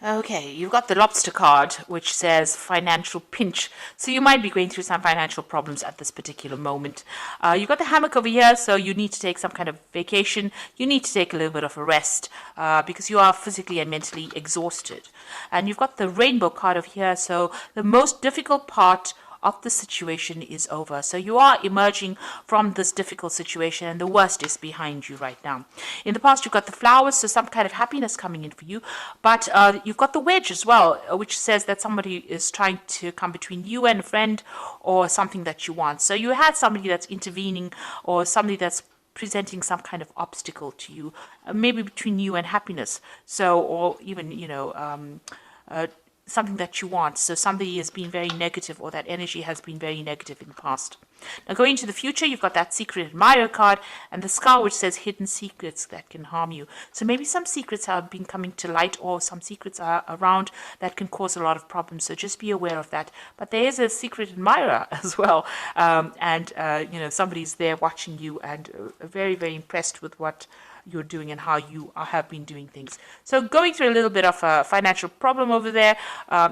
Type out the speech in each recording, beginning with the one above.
Okay, you've got the lobster card, which says financial pinch. So you might be going through some financial problems at this particular moment. You've got the hammock over here, so you need to take some kind of vacation. You need to take a little bit of a rest because you are physically and mentally exhausted. And you've got the rainbow card over here, so the most difficult part of the situation is over. So you are emerging from this difficult situation and the worst is behind you right now. In the past, you've got the flowers, so some kind of happiness coming in for you. But you've got the wedge as well, which says that somebody is trying to come between you and a friend or something that you want. So you had somebody that's intervening or somebody that's presenting some kind of obstacle to you, maybe between you and happiness. So, or even, something that you want. So somebody has been very negative or that energy has been very negative in the past. Now going to the future, you've got that secret admirer card and the skull which says hidden secrets that can harm you. So maybe some secrets have been coming to light or some secrets are around that can cause a lot of problems. So just be aware of that. But there is a secret admirer as well. Somebody's there watching you and very, very impressed with what you're doing and how you have been doing things. So going through a little bit of a financial problem over there,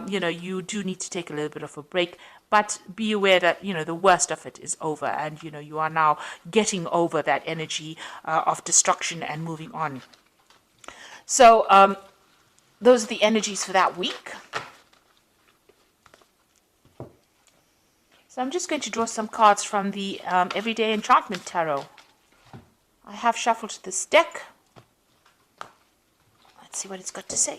you do need to take a little bit of a break, but be aware that, the worst of it is over and, you are now getting over that energy of destruction and moving on. So those are the energies for that week. So I'm just going to draw some cards from the Everyday Enchantment Tarot. I have shuffled this deck. Let's see what it's got to say.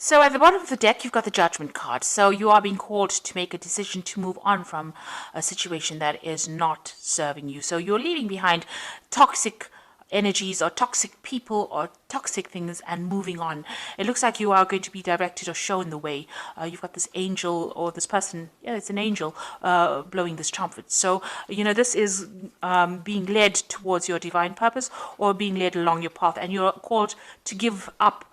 So at the bottom of the deck, you've got the Judgment card. So you are being called to make a decision to move on from a situation that is not serving you. So you're leaving behind toxic energies or toxic people or toxic things and moving on. It looks like you are going to be directed or shown the way. You've got this angel or this person, it's an angel blowing this trumpet. So, this is being led towards your divine purpose or being led along your path, and you're called to give up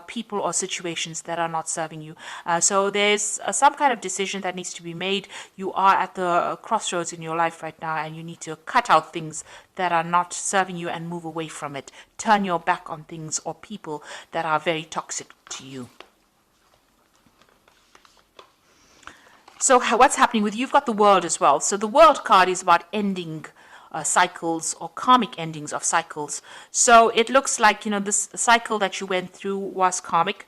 people or situations that are not serving you. So there's some kind of decision that needs to be made. You are at the crossroads in your life right now and you need to cut out things that are not serving you and move away from it. Turn your back on things or people that are very toxic to you. So what's happening with you? You've got the World as well. So the World card is about ending cycles or karmic endings of cycles. So it looks like, this cycle that you went through was karmic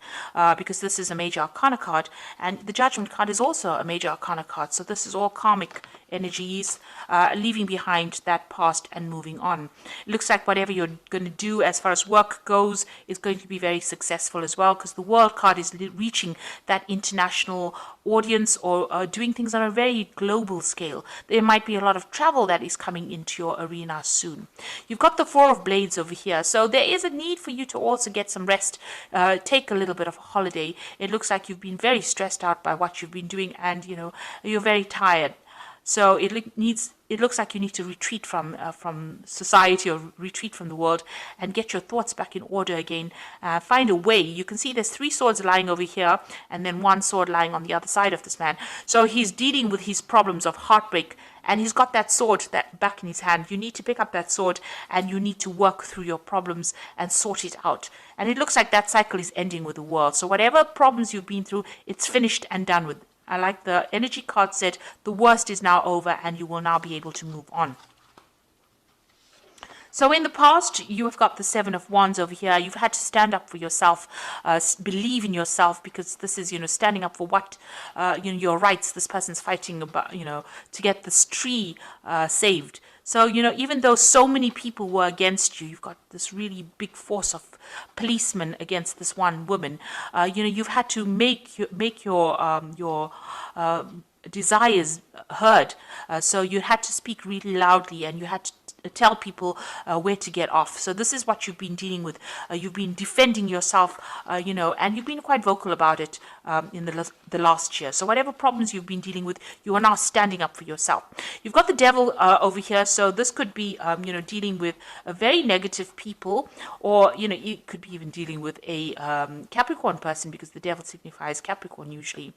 because this is a major arcana card, and the Judgment card is also a major arcana card. So this is all karmic energies, leaving behind that past and moving on. It looks like whatever you're going to do as far as work goes is going to be very successful as well, because the World card is reaching that international audience or doing things on a very global scale. There might be a lot of travel that is coming into your arena soon. You've got the Four of Blades over here, so there is a need for you to also get some rest, take a little bit of a holiday. It looks like you've been very stressed out by what you've been doing and you're very tired. So it looks like you need to retreat from society or retreat from the world and get your thoughts back in order again. Find a way. You can see there's 3 swords lying over here and then 1 sword lying on the other side of this man. So he's dealing with his problems of heartbreak and he's got that sword back in his hand. You need to pick up that sword and you need to work through your problems and sort it out. And it looks like that cycle is ending with the world. So whatever problems you've been through, it's finished and done with. I like the energy card said, the worst is now over and you will now be able to move on. So in the past, you have got the 7 of Wands over here. You've had to stand up for yourself, believe in yourself, because this is, standing up for what, your rights. This person's fighting about, to get this tree saved. So, even though so many people were against you, you've got this really big force of policemen against this one woman. You've had to make your desires heard. So you had to speak really loudly, and you had to tell people where to get off. So this is what you've been dealing with. You've been defending yourself, and you've been quite vocal about it in the last year. So whatever problems you've been dealing with, you are now standing up for yourself. You've got the devil over here. So this could be, dealing with a very negative people, or, it could be even dealing with a Capricorn person, because the devil signifies Capricorn usually.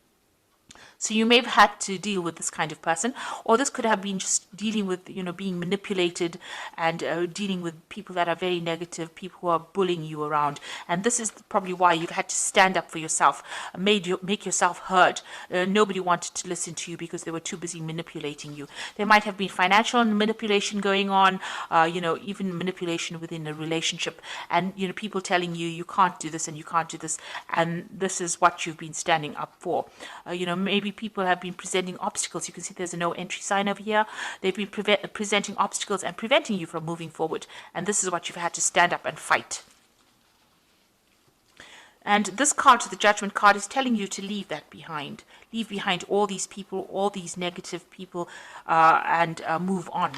So you may have had to deal with this kind of person, or this could have been just dealing with, being manipulated, and dealing with people that are very negative, people who are bullying you around. And this is probably why you've had to stand up for yourself, make yourself heard. Nobody wanted to listen to you because they were too busy manipulating you. There might have been financial manipulation going on, even manipulation within a relationship, and, people telling you, you can't do this and you can't do this. And this is what you've been standing up for. Maybe people have been presenting obstacles. You can see there's a no entry sign over here. They've been presenting obstacles and preventing you from moving forward. And this is what you've had to stand up and fight. And this card, the Judgment card, is telling you to leave that behind. Leave behind all these people, all these negative people, and move on.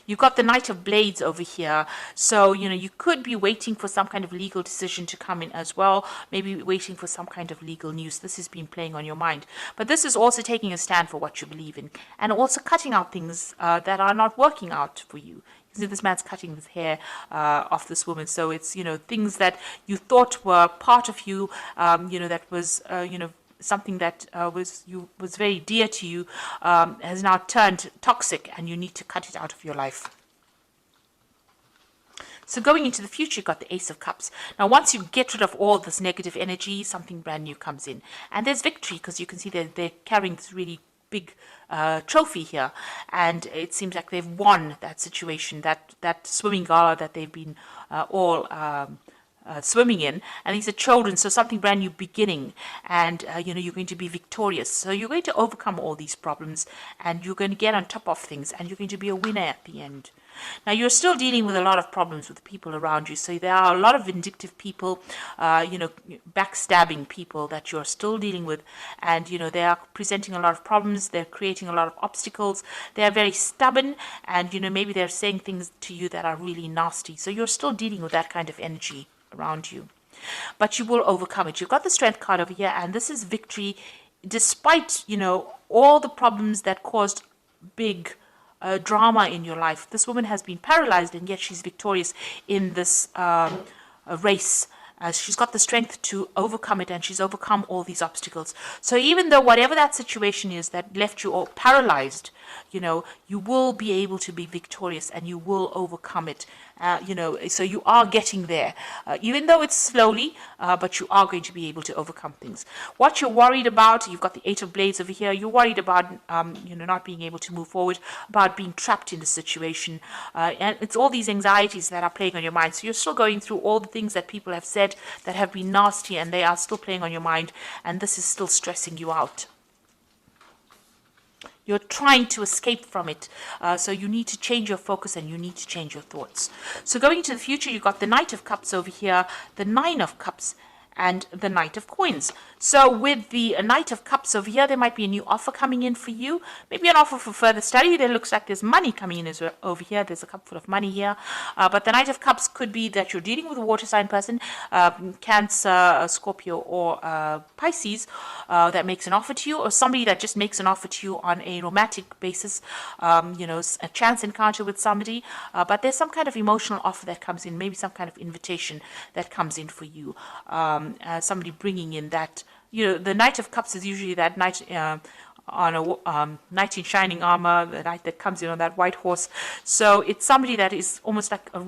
You've got the Knight of Blades over here. So, you could be waiting for some kind of legal decision to come in as well. Maybe waiting for some kind of legal news. This has been playing on your mind. But this is also taking a stand for what you believe in. And also cutting out things that are not working out for you. You see this man's cutting his hair off this woman. So it's, things that you thought were part of you, that was, something that was very dear to you, has now turned toxic, and you need to cut it out of your life. So going into the future, you've got the Ace of Cups. Now, once you get rid of all this negative energy, something brand new comes in. And there's victory, because you can see they're carrying this really big trophy here. And it seems like they've won that situation, that swimming gala that they've been all swimming in, and these are children, so something brand new beginning, and you're going to be victorious. So you're going to overcome all these problems, and you're going to get on top of things, and you're going to be a winner at the end. Now, you're still dealing with a lot of problems with the people around you. So there are a lot of vindictive people, backstabbing people that you're still dealing with. And, they are presenting a lot of problems. They're creating a lot of obstacles. They're very stubborn. And, maybe they're saying things to you that are really nasty. So you're still dealing with that kind of energy around you. But you will overcome it. You've got the Strength card over here. And this is victory despite, all the problems that caused big drama in your life. This woman has been paralyzed, and yet she's victorious in this race. She's got the strength to overcome it, and she's overcome all these obstacles. So even though whatever that situation is that left you all paralyzed, you will be able to be victorious, and you will overcome it. So you are getting there, even though it's slowly, but you are going to be able to overcome things. What you're worried about, you've got the Eight of Blades over here. You're worried about, not being able to move forward, about being trapped in the situation. And it's all these anxieties that are playing on your mind. So you're still going through all the things that people have said that have been nasty, and they are still playing on your mind. And this is still stressing you out. You're trying to escape from it. So you need to change your focus, and you need to change your thoughts. So going into the future, you've got the Knight of Cups over here, the Nine of Cups, and the Knight of Coins. So with the Knight of Cups over here, there might be a new offer coming in for you. Maybe an offer for further study. There looks like there's money coming in over here. There's a cup full of money here. But the Knight of Cups could be that you're dealing with a water sign person, Cancer, Scorpio, or Pisces, that makes an offer to you, or somebody that just makes an offer to you on a romantic basis, a chance encounter with somebody. But there's some kind of emotional offer that comes in, maybe some kind of invitation that comes in for you. Somebody bringing in that, the Knight of Cups is usually that knight on a knight in shining armor, the knight that comes in on that white horse. So it's somebody that is almost like a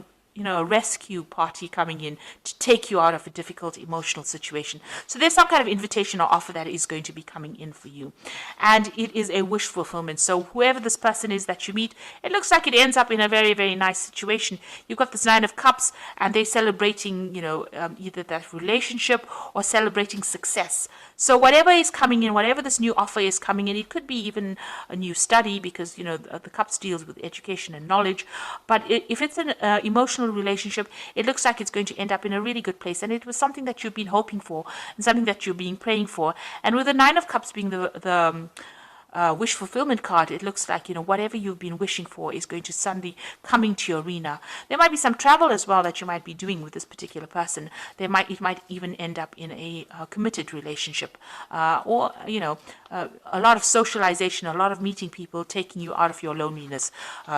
rescue party coming in to take you out of a difficult emotional situation. So there's some kind of invitation or offer that is going to be coming in for you. And it is a wish fulfillment. So whoever this person is that you meet, it looks like it ends up in a very, very nice situation. You've got this Nine of Cups, and they're celebrating, either that relationship or celebrating success. So whatever is coming in, whatever this new offer is coming in, it could be even a new study, because, the Cups deals with education and knowledge. But if it's an emotional personal relationship, it looks like it's going to end up in a really good place. And it was something that you've been hoping for and something that you've been praying for. And with the Nine of Cups being the wish fulfillment card, it looks like, whatever you've been wishing for is going to suddenly come into your arena. There might be some travel as well that you might be doing with this particular person. It might even end up in a committed relationship, or a lot of socialization, a lot of meeting people, taking you out of your loneliness.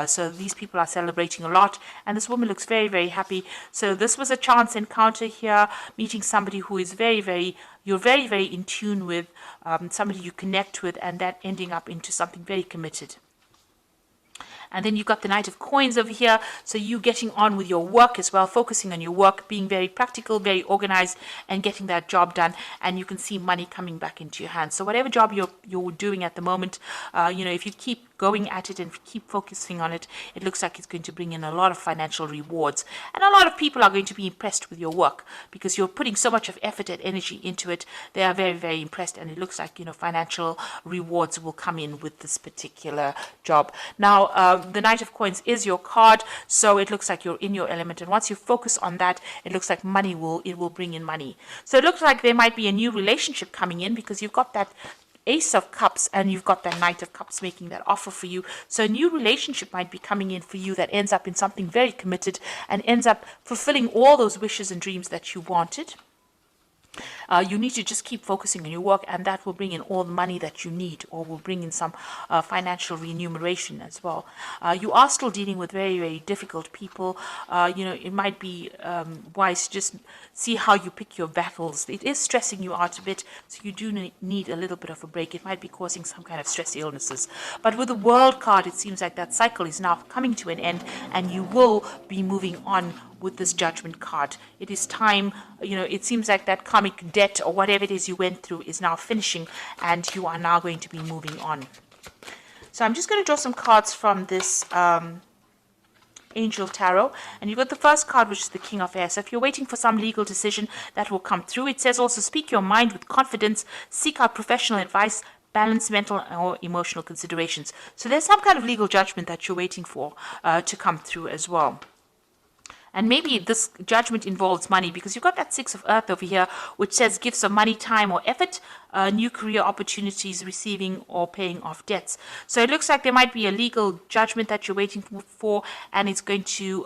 So these people are celebrating a lot, and this woman looks very, very happy. So this was a chance encounter here, meeting somebody who is you're very, very in tune with, somebody you connect with, and that ending up into something very committed. And then you've got the Knight of Coins over here. So you getting on with your work as well, focusing on your work, being very practical, very organized, and getting that job done. And you can see money coming back into your hands. So whatever job you're doing at the moment, if you keep going at it and keep focusing on it, it looks like it's going to bring in a lot of financial rewards. And a lot of people are going to be impressed with your work because you're putting so much of effort and energy into it. They are very, very impressed. And it looks like, financial rewards will come in with this particular job. Now, the Knight of Coins is your card, so it looks like you're in your element, and once you focus on that, it looks like money will bring in money. So it looks like there might be a new relationship coming in because you've got that Ace of Cups and you've got that Knight of Cups making that offer for you. So a new relationship might be coming in for you that ends up in something very committed and ends up fulfilling all those wishes and dreams that you wanted. You need to just keep focusing on your work, and that will bring in all the money that you need, or will bring in some financial remuneration as well. You are still dealing with very, very difficult people. It might be wise to just see how you pick your battles. It is stressing you out a bit, so you do need a little bit of a break. It might be causing some kind of stress illnesses. But with the World card, it seems like that cycle is now coming to an end, and you will be moving on with this Judgment card. It is time, it seems like that karmic debt or whatever it is you went through is now finishing, and you are now going to be moving on. So I'm just going to draw some cards from this Angel Tarot, and you've got the first card, which is the King of Air. So if you're waiting for some legal decision, that will come through. It says also, speak your mind with confidence, seek out professional advice, balance mental or emotional considerations. So there's some kind of legal judgment that you're waiting for to come through as well. And maybe this judgment involves money, because you've got that Six of Earth over here, which says gifts of money, time, or effort, new career opportunities, receiving or paying off debts. So it looks like there might be a legal judgment that you're waiting for, and it's going to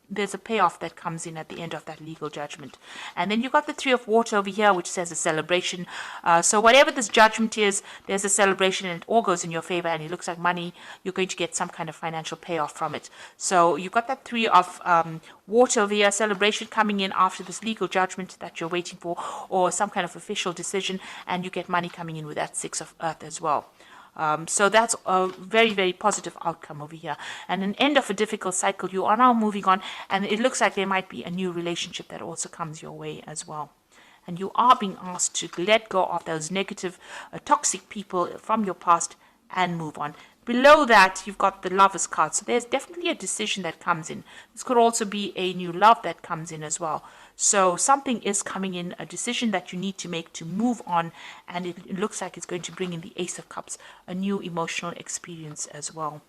there's a payoff that comes in at the end of that legal judgment. And then you've got the Three of Water over here, which says a celebration. So whatever this judgment is, there's a celebration, and it all goes in your favor, and it looks like money, you're going to get some kind of financial payoff from it. So you've got that Three of Water over here, celebration coming in after this legal judgment that you're waiting for, or some kind of official decision, and you get money coming in with that Six of Earth as well. So that's a very, very positive outcome over here. And an end of a difficult cycle. You are now moving on, and it looks like there might be a new relationship that also comes your way as well. And you are being asked to let go of those negative, toxic people from your past and move on. Below that, you've got the Lovers card. So there's definitely a decision that comes in. This could also be a new love that comes in as well. So something is coming in, a decision that you need to make to move on. And it looks like it's going to bring in the Ace of Cups, a new emotional experience as well.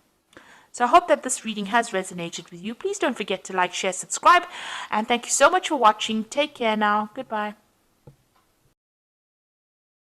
So I hope that this reading has resonated with you. Please don't forget to like, share, subscribe. And thank you so much for watching. Take care now. Goodbye.